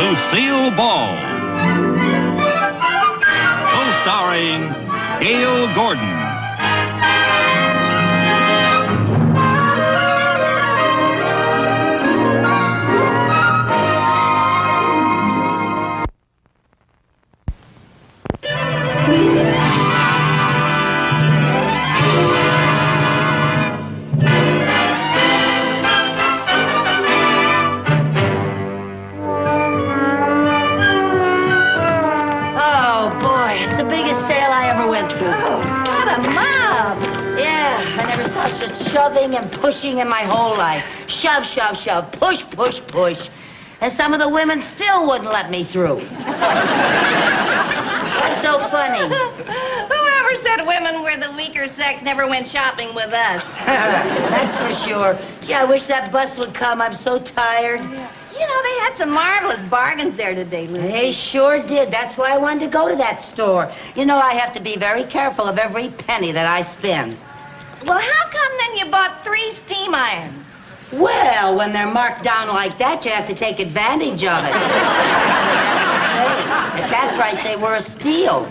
Lucille Ball. Co-starring Gail Gordon. Shoving and pushing in my whole life. Shove, shove, shove. Push, push, push. And some of the women still wouldn't let me through. That's so funny. Whoever said women were the weaker sex never went shopping with us. That's for sure. Gee, I wish that bus would come. I'm so tired. You know, they had some marvelous bargains there today, Lucy. They sure did. That's why I wanted to go to that store. You know, I have to be very careful of every penny that I spend. Well, how come then you bought 3 steam irons? Well, when they're marked down like that, you have to take advantage of it. Hey, at that price, they were a steal.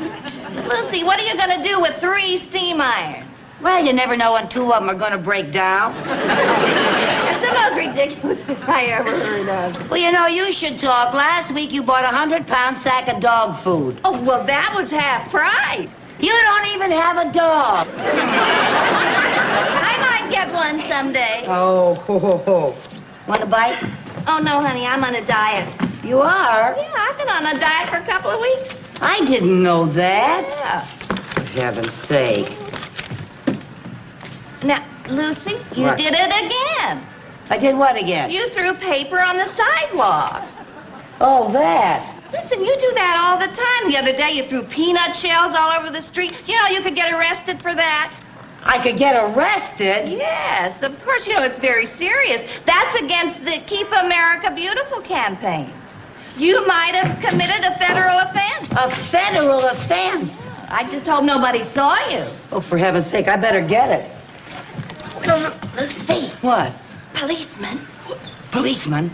Lucy, what are you going to do with 3 steam irons? Well, you never know when 2 of them are going to break down. It's the most ridiculous thing I ever heard of. Well, you know, you should talk. Last week, you bought a 100-pound sack of dog food. Oh, well, that was half price. You don't even have a dog. I might get one someday. Oh, ho, ho, ho. Want a bite? Oh, no, honey, I'm on a diet. You are? Yeah, I've been on a diet for a couple of weeks. I didn't know that. Yeah. For heaven's sake. Now, Lucy, you What? did it again. I did what again? You threw paper on the sidewalk. Oh, that. Listen, you do that all the time. The other day you threw peanut shells all over the street. You know, you could get arrested for that. I could get arrested? Yes, of course. You know, it's very serious. That's against the Keep America Beautiful campaign. You might have committed a federal offense. A federal offense? I just hope nobody saw you. Oh, for heaven's sake, I better get it. Lucy. What? Policeman. Policeman?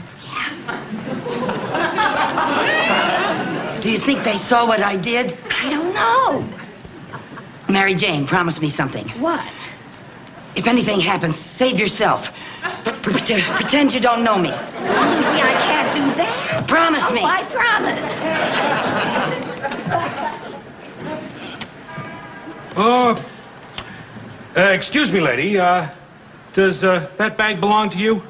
Do you think they saw what I did? I don't know. Mary Jane, promise me something. What? If anything happens, save yourself. Pretend you don't know me. Lucy, I can't do that. Promise me. I promise. Excuse me, lady. Does that bag belong to you?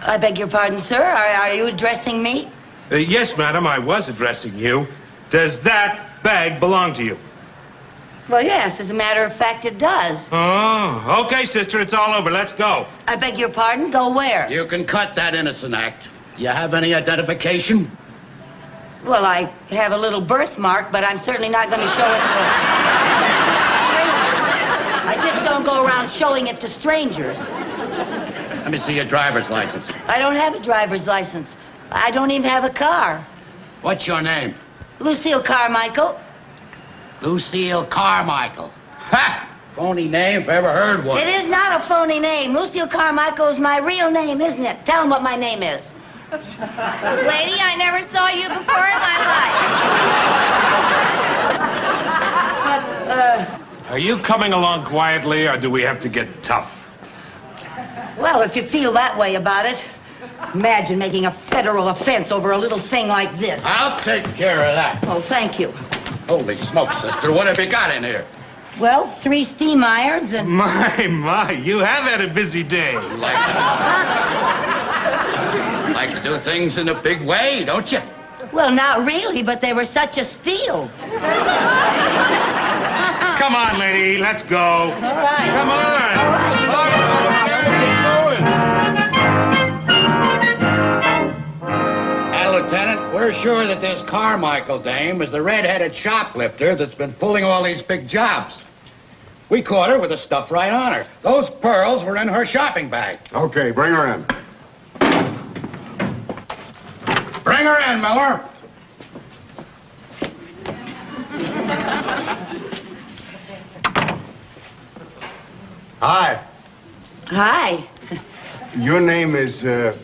I beg your pardon, sir. Are you addressing me? Yes, madam, I was addressing you. Does that bag belong to you? Well, yes, as a matter of fact, it does. Oh, okay, sister, it's all over. Let's go. I beg your pardon? Go where? You can cut that innocent act. You have any identification? Well, I have a little birthmark, but I'm certainly not going to show it to... I just don't go around showing it to strangers. Let me see your driver's license. I don't have a driver's license. I don't even have a car. What's your name? Lucille Carmichael. Lucille Carmichael. Ha! Phony name if I ever heard one. It is not a phony name. Lucille Carmichael is my real name, isn't it? Tell them what my name is. Lady, I never saw you before in my life. Are you coming along quietly, or do we have to get tough? Well, if you feel that way about it, imagine making a federal offense over a little thing like this. I'll take care of that. Oh, thank you. Holy smoke, sister. What have you got in here? Well, 3 steam irons and... My, you have had a busy day. Like to do things in a big way, don't you? Well, not really, but they were such a steal. Come on, lady, let's go. All right. Come on. All right. Lieutenant, we're sure that this Carmichael dame is the red-headed shoplifter that's been pulling all these big jobs. We caught her with the stuff right on her. Those pearls were in her shopping bag. Okay, bring her in. Bring her in, Miller. Hi. Hi. Your name is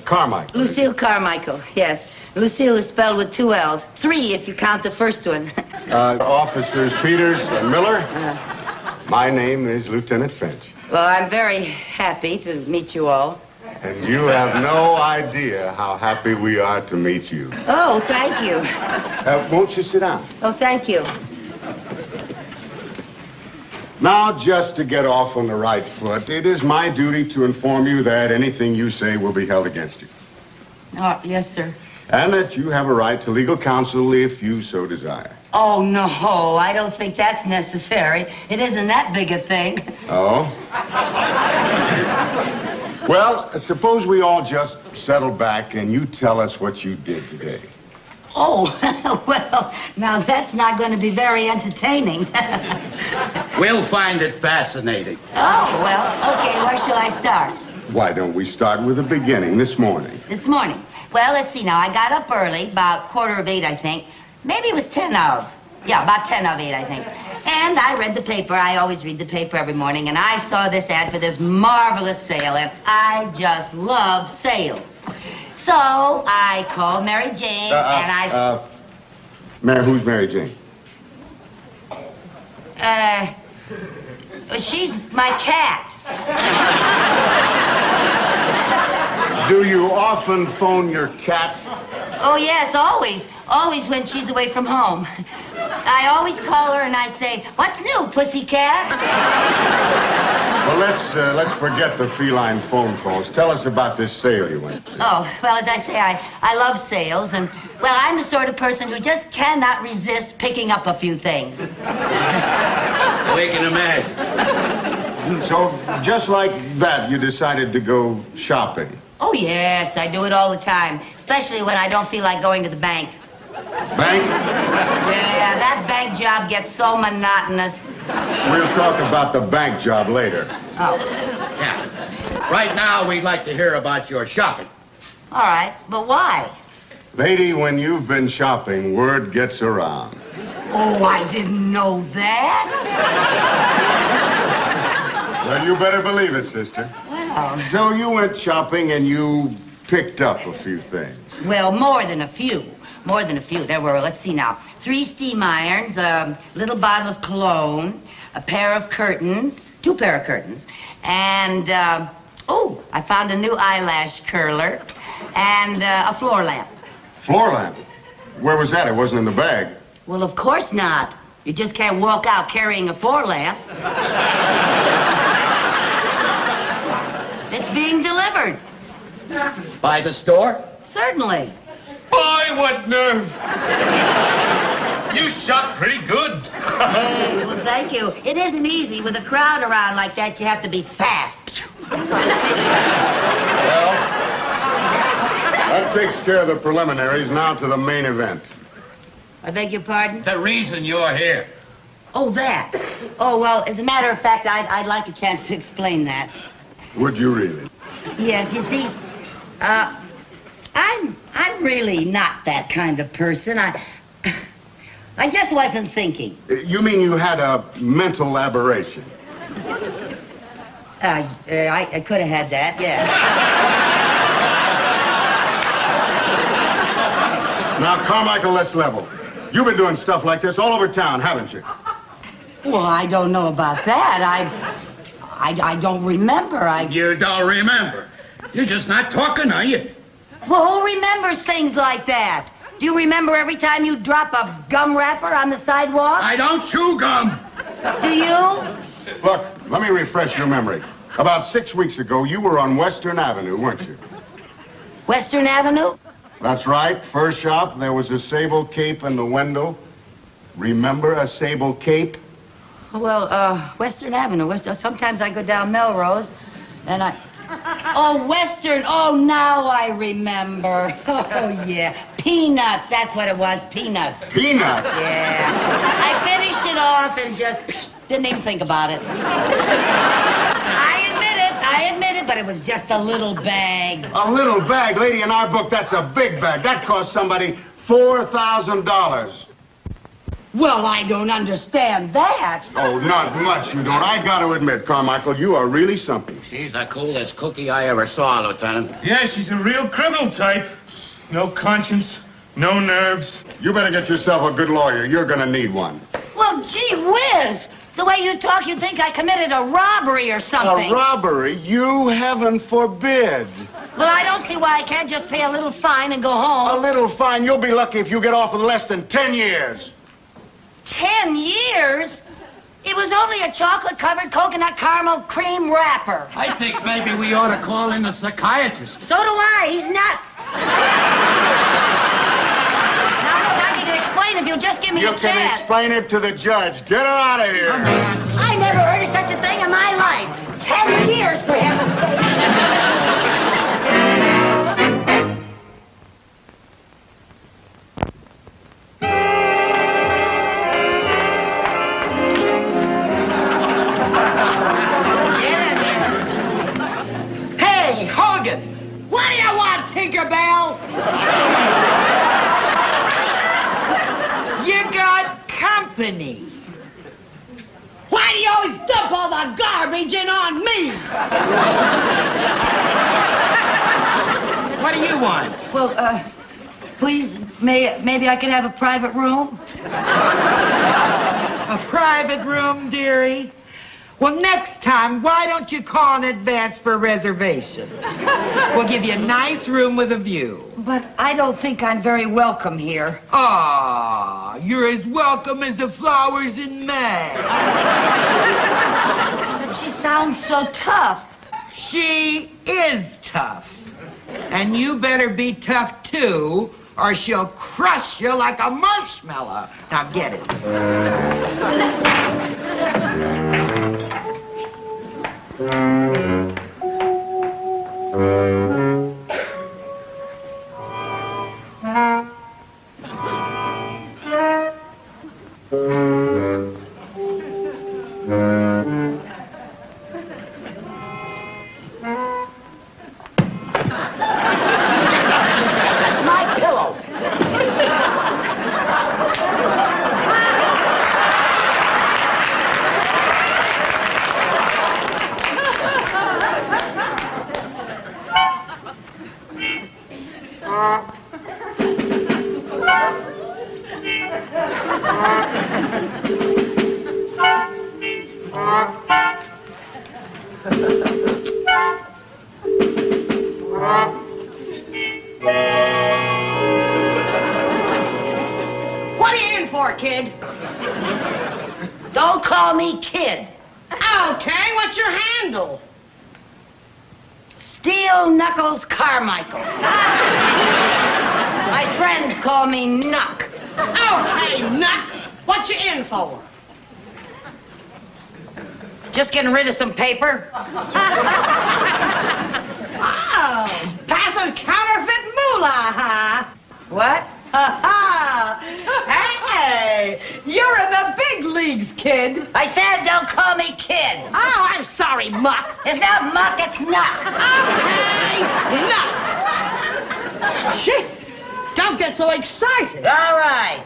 Carmichael. Lucille Carmichael, yes. Lucille is spelled with 2 L's. 3 if you count the first one. Officers Peters and Miller. My name is Lieutenant Finch. Well, I'm very happy to meet you all. And you have no idea how happy we are to meet you. Oh, thank you. Won't you sit down? Oh, thank you. Now, just to get off on the right foot, it is my duty to inform you that anything you say will be held against you. Oh, yes, sir. And that you have a right to legal counsel if you so desire. Oh, no, I don't think that's necessary. It isn't that big a thing. Oh? Well, suppose we all just settle back and you tell us what you did today. Oh, well, now that's not going to be very entertaining. We'll find it fascinating. Oh, well, okay, where shall I start? Why don't we start with the beginning, this morning? This morning. Well, let's see now. I got up early, about 7:45, I think. Maybe it was 10 of. Yeah, about 10 of 8, I think. And I read the paper. I always read the paper every morning. And I saw this ad for this marvelous sale. And I just love sales. So I called Mary Jane and I... Who's Mary Jane? She's my cat. Do you often phone your cat? Oh, yes, always. Always when she's away from home. I always call her and I say, "What's new, pussycat?" Well, let's forget the feline phone calls. Tell us about this sale you went to. Oh, well, as I say, I love sales, and, well, I'm the sort of person who just cannot resist picking up a few things. We can imagine. So, just like that, you decided to go shopping. Oh, yes, I do it all the time, especially when I don't feel like going to the bank. Bank? Yeah, that bank job gets so monotonous. We'll talk about the bank job later. Oh. Yeah. Right now, we'd like to hear about your shopping. All right, but why? Lady, when you've been shopping, word gets around. Oh, I didn't know that. Well, you better believe it, sister. Well, So you went shopping and you picked up a few things. well, more than a few. More than a few. There were, let's see now, 3 steam irons, a little bottle of cologne, a pair of curtains, 2 pair of curtains, and, I found a new eyelash curler and a floor lamp. Floor lamp? Where was that? It wasn't in the bag. Well, of course not. You just can't walk out carrying a floor lamp. It's being delivered. By the store? Certainly. Boy, what nerve! You shot pretty good. Well, thank you. It isn't easy. With a crowd around like that, you have to be fast. Well, that takes care of the preliminaries. Now to the main event. I beg your pardon? The reason you're here. Oh, that. Oh, well, as a matter of fact, I'd like a chance to explain that. Would you really? Yes, you see, I'm really not that kind of person. I just wasn't thinking. You mean you had a mental aberration? I could have had that, yeah. Now, Carmichael, let's level. You've been doing stuff like this all over town, haven't you? Well, I don't know about that. I don't remember. You don't remember. You're just not talking, are you? Well, who remembers things like that? Do you remember every time you drop a gum wrapper on the sidewalk? I don't chew gum. Do you? Look, let me refresh your memory. About 6 weeks ago, you were on Western Avenue, weren't you? Western Avenue? That's right. First shop, there was a sable cape in the window. Remember a sable cape? Well, Western Avenue. Sometimes I go down Melrose, and Oh, Western. Oh, now I remember. Oh, yeah. Peanuts. That's what it was. Peanuts. Peanuts? Yeah. I finished it off and just didn't even think about it. I admit it, but it was just a little bag. A little bag? Lady, in our book, that's a big bag. That cost somebody $4,000. Well, I don't understand that. Oh, not much, you don't. I got to admit, Carmichael, you are really something. She's the coolest cookie I ever saw, Lieutenant. Yeah, she's a real criminal type. No conscience, No nerves. You better get yourself a good lawyer. You're gonna need one. Well, gee whiz! The way you talk, you'd think I committed a robbery or something. A robbery? You heaven forbid. Well, I don't see why I can't just pay a little fine and go A home. little fine. You'll be lucky if you get off in less than 10 years. 10 years? It was only a chocolate-covered coconut caramel cream wrapper. I think maybe we ought to call in the psychiatrist. So do I. He's nuts. Now, look, I can explain if you'll just give me You a can chance. explain it to the judge. Get her out of here. I never heard of such a thing in my life. 10 years, for heaven's sake. Hey, Hogan! What do you want, Tinkerbell? You got company. Why do you always dump all the garbage in on me? What do you want? Well, please, maybe I could have a private room? A private room, dearie? Well, next time, why don't you call in advance for a reservation? We'll give you a nice room with a view. But I don't think I'm very welcome here. Ah, you're as welcome as the flowers in May. But she sounds so tough. She is tough. And you better be tough, too, or she'll crush you like a marshmallow. Now, get it. My pillow. What are you in for, kid? Don't call me kid. Okay, what's your handle? Steel Knuckles Carmichael. My friends call me Knuck. Okay, Nuck. What you in for? Just getting rid of some paper. Oh, passing counterfeit moolah, huh? What? Hey, you're in the big leagues, kid. I said don't call me kid. Oh, I'm sorry, Muck. It's not Muck, it's Knuck. Okay, Nuck. Shit, don't get so excited. All right.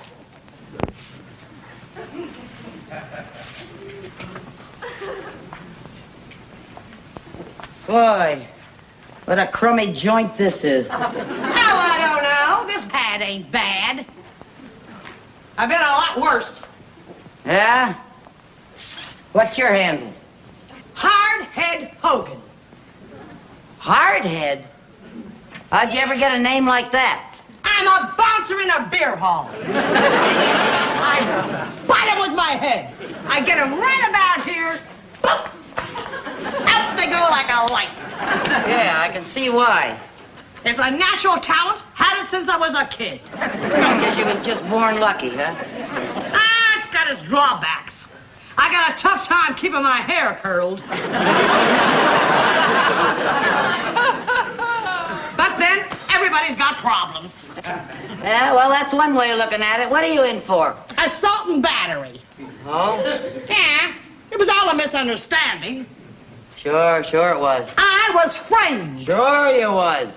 Boy, what a crummy joint this is. Oh, I don't know. This pad ain't bad. I've been a lot worse. Yeah? What's your handle? Hardhead Hogan. Hardhead? How'd you ever get a name like that? I'm a bouncer in a beer hall. I bite him with my head. I get him right about here. Boop. Up they go like a light. Yeah, I can see why. It's a natural talent. Had it since I was a kid. I guess you was just born lucky, huh? It's got its drawbacks. I got a tough time keeping my hair curled. But then, everybody's got problems. Yeah, well, that's one way of looking at it. What are you in for? Assault and battery. Oh? Yeah, it was all a misunderstanding. Sure it was. I was framed. Sure you was.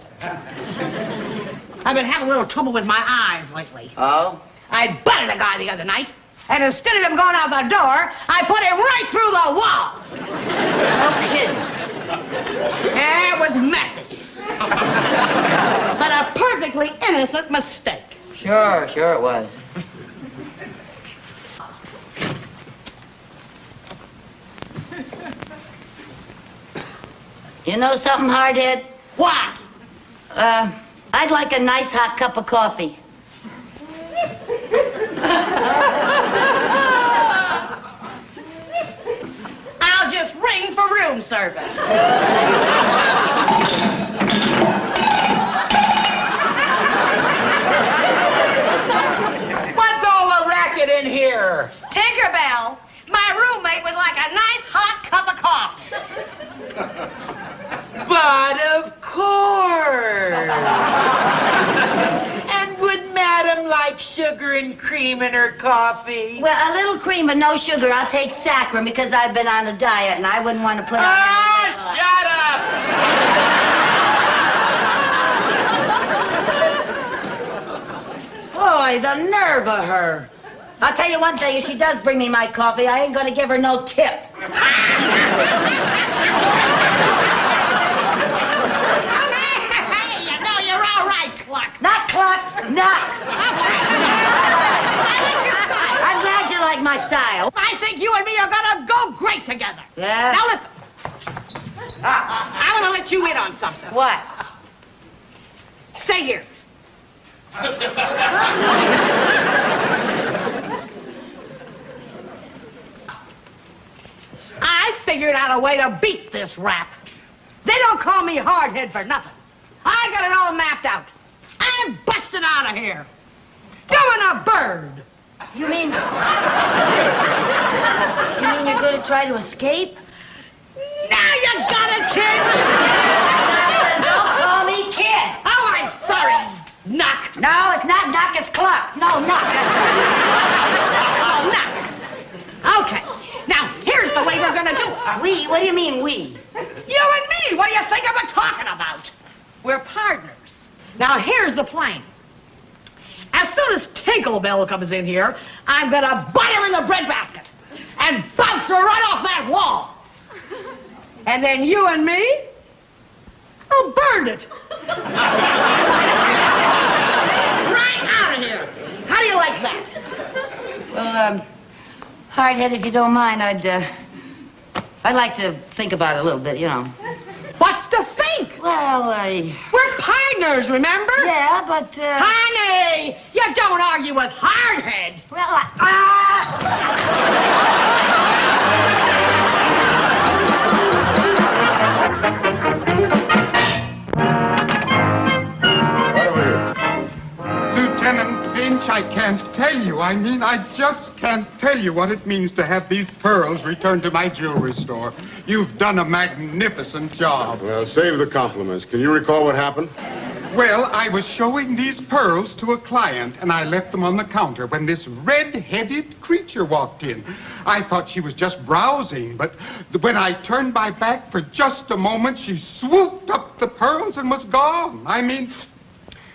I've been having a little trouble with my eyes lately. Oh? I butted a guy the other night, and instead of him going out the door, I put him right through the wall. No kidding. Yeah, it was messy. But a perfectly innocent mistake. Sure it was. You know something, hardhead? What? I'd like a nice hot cup of coffee. I'll just ring for room service. What's all the racket in here? Tinkerbell, my roommate would like a nice hot cup of coffee. But of course. And would Madam like sugar and cream in her coffee? Well, a little cream but no sugar. I'll take saccharin because I've been on a diet and I wouldn't want to put on... Oh, shut up! Boy, the nerve of her. I'll tell you one thing, if she does bring me my coffee, I ain't gonna give her no tip. Not Cluck, Knock. I'm glad you like my style. I think you and me are gonna go great together. Yeah? Now listen. I want to let you in on something. What? Stay here. I figured out a way to beat this rap. They don't call me hardhead for nothing. I got it all mapped out. I'm busting out of here. Doing a bird. You mean you're gonna try to escape? Now you got it, kid. Don't call me kid. Oh, I'm sorry. Knock. No, it's not Knock, it's Cluck. No, Knock. Oh, knock. Okay. Now, here's the way we're gonna do it. We? What do you mean, we? You and me. What do you think we're talking about? We're partners. Now, here's the plan. As soon as Tinkerbell comes in here, I'm going to butt her in the breadbasket and bounce her right off that wall. And then you and me will burn it. Right out of here. How do you like that? Well, hardhead, if you don't mind, I'd like to think about it a little bit, you know. What's to think? Well, We're partners, remember? yeah, but, Honey, you don't argue with hardhead. well, Right over here. Lieutenant Finch, I can't tell you. I just can't tell you what it means to have these pearls returned to my jewelry store. You've done a magnificent job. Well, save the compliments. Can you recall what happened? Well, I was showing these pearls to a client, and I left them on the counter when this red-headed creature walked in. I thought she was just browsing, but when I turned my back for just a moment, she swooped up the pearls and was gone.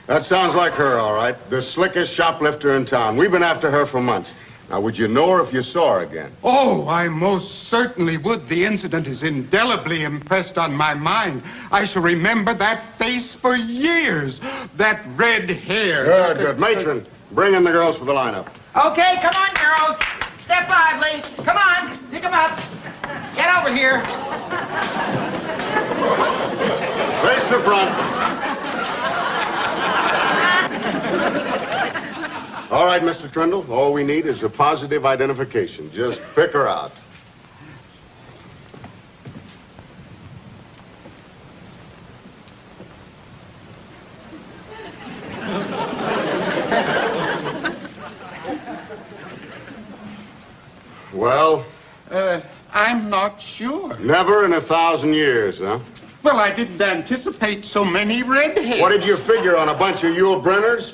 That sounds like her, all right. The slickest shoplifter in town. We've been after her for months. Now, would you know her if you saw her again? Oh, I most certainly would. The incident is indelibly impressed on my mind. I shall remember that face for years. That red hair. Good. Matron, bring in the girls for the lineup. Okay, come on, girls. Step lively. Come on, pick them up. Get over here. Face the front. All right, Mr. Trindle, all we need is a positive identification. Just pick her out. Well? I'm not sure. Never in 1,000 years, huh? Well, I didn't anticipate so many redheads. What did you figure on a bunch of Yule Brenners?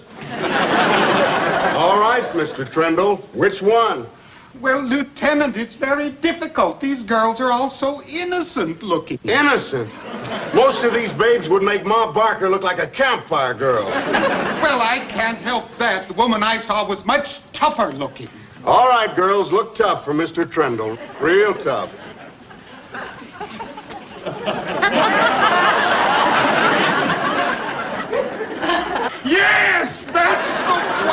All right, Mr. Trindle, which one? Well, Lieutenant, it's very difficult. These girls are all so innocent looking. Innocent? Most of these babes would make Ma Barker look like a campfire girl. Well, I can't help that. The woman I saw was much tougher looking. All right, girls, look tough for Mr. Trindle. Real tough. Yes, that's the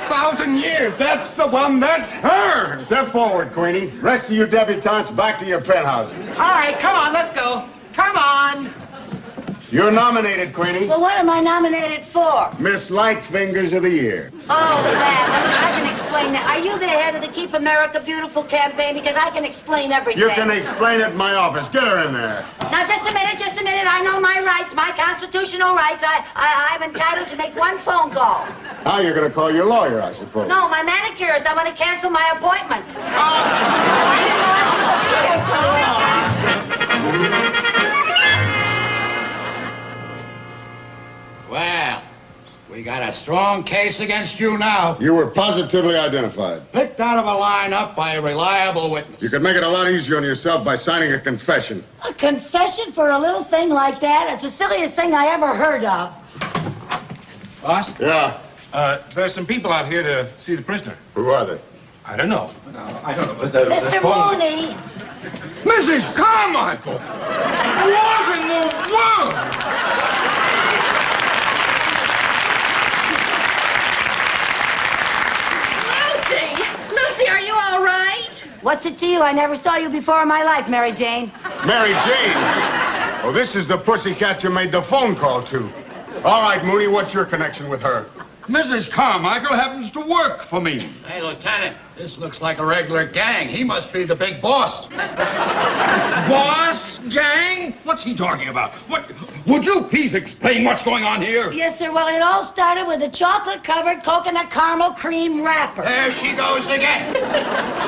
1,000 years. That's the one. That's her. Step forward, Queenie. Rest of you debutantes back to your penthouses. All right, come on, let's go. Come on. You're nominated, Queenie. Well, what am I nominated for? Miss Light Fingers of the Year. Oh, that. I can explain that. Are you the head of the Keep America Beautiful campaign? Because I can explain everything. You can explain it in my office. Get her in there. Now, just a minute. I know my rights, my constitutional rights. I'm entitled to make one phone call. Now you're going to call your lawyer, I suppose. No, my manicurist. I want to cancel my appointment. Well, we got a strong case against you now. You were positively identified. Picked out of a lineup by a reliable witness. You could make it a lot easier on yourself by signing a confession. A confession for a little thing like that? It's the silliest thing I ever heard of. Boss? Yeah. There's some people out here to see the prisoner. Who are they? I don't know. I don't know. But Mr. Mooney. Mrs. Carmichael! What in the world? Lucy, are you all right? What's it to you? I never saw you before in my life, Mary Jane. Mary Jane? Oh, this is the pussycat you made the phone call to. All right, Mooney, what's your connection with her? Mrs. Carmichael happens to work for me. Hey, Lieutenant, this looks like a regular gang. He must be the big boss. Boss? Gang? What's he talking about? What? Would you please explain what's going on here? Yes, sir. Well, it all started with a chocolate-covered coconut caramel cream wrapper. There she goes again.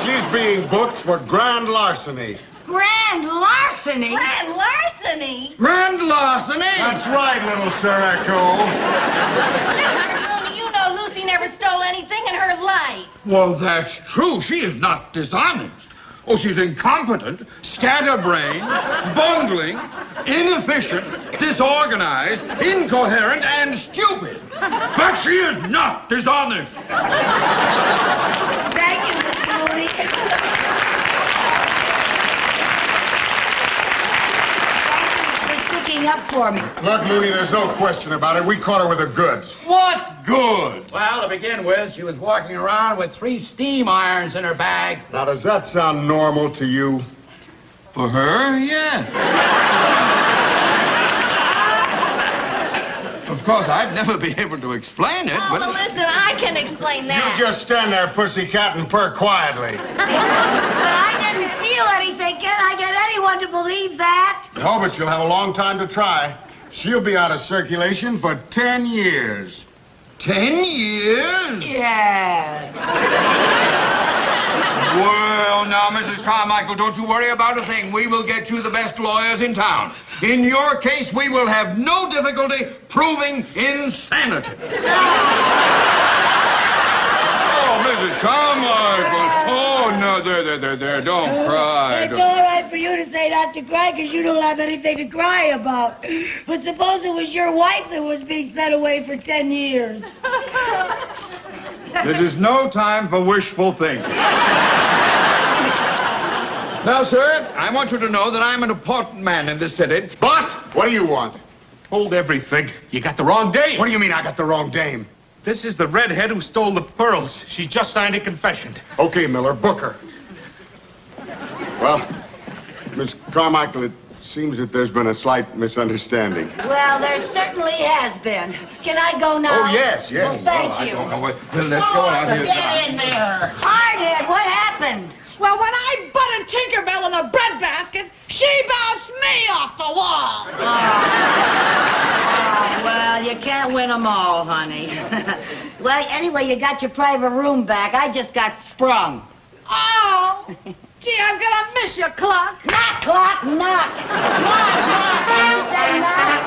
She's being booked for grand larceny. Grand larceny? Grand larceny? Grand larceny? That's right, little Sir Echo. You know Lucy never stole anything in her life. Well, that's true. She is not dishonest. Oh, she's incompetent, scatterbrained, bungling, inefficient, disorganized, incoherent, and stupid. But she is not dishonest. Thank you, Mr. Mooney. Up for me. Look, Mooney, there's no question about it. We caught her with the goods. What good? Well, to begin with, she was walking around with 3 steam irons in her bag. Now, does that sound normal to you? For her, yes. Of course, I'd never be able to explain it, Oh, but... well, listen, I can explain that. You just stand there, pussycat, and purr quietly. But I didn't steal anything. Can I get anyone to believe that? No, but you'll have a long time to try. She'll be out of circulation for 10 years. 10 years? Yeah. Well, now, Mrs. Carmichael, don't you worry about a thing. We will get you the best lawyers in town. In your case, we will have no difficulty proving insanity. Oh, Mrs. Carmichael. Oh, no, there. Don't cry. It's all right for you to say not to cry because you don't have anything to cry about. But suppose it was your wife that was being sent away for 10 years. This is no time for wishful thinking. Now, sir, I want you to know that I'm an important man in this city. Boss, what do you want? Hold everything. You got the wrong dame. What do you mean I got the wrong dame? This is the redhead who stole the pearls. She just signed a confession. Okay, Miller, book her. Well, Miss Carmichael, it seems that there's been a slight misunderstanding. Well, there certainly has been. Can I go now? Oh, yes. Well, thank I you. don't know what... Well, let's go out here. Get in there. Hardhead, what happened? Well, when I butted Tinkerbell in a breadbasket, she bounced me off the wall. Well, you can't win them all, honey. Well, anyway, you got your private room back. I just got sprung. Oh, gee, I'm gonna miss you, Cluck. Knock, clock, knock. Knock, knock. Say knock.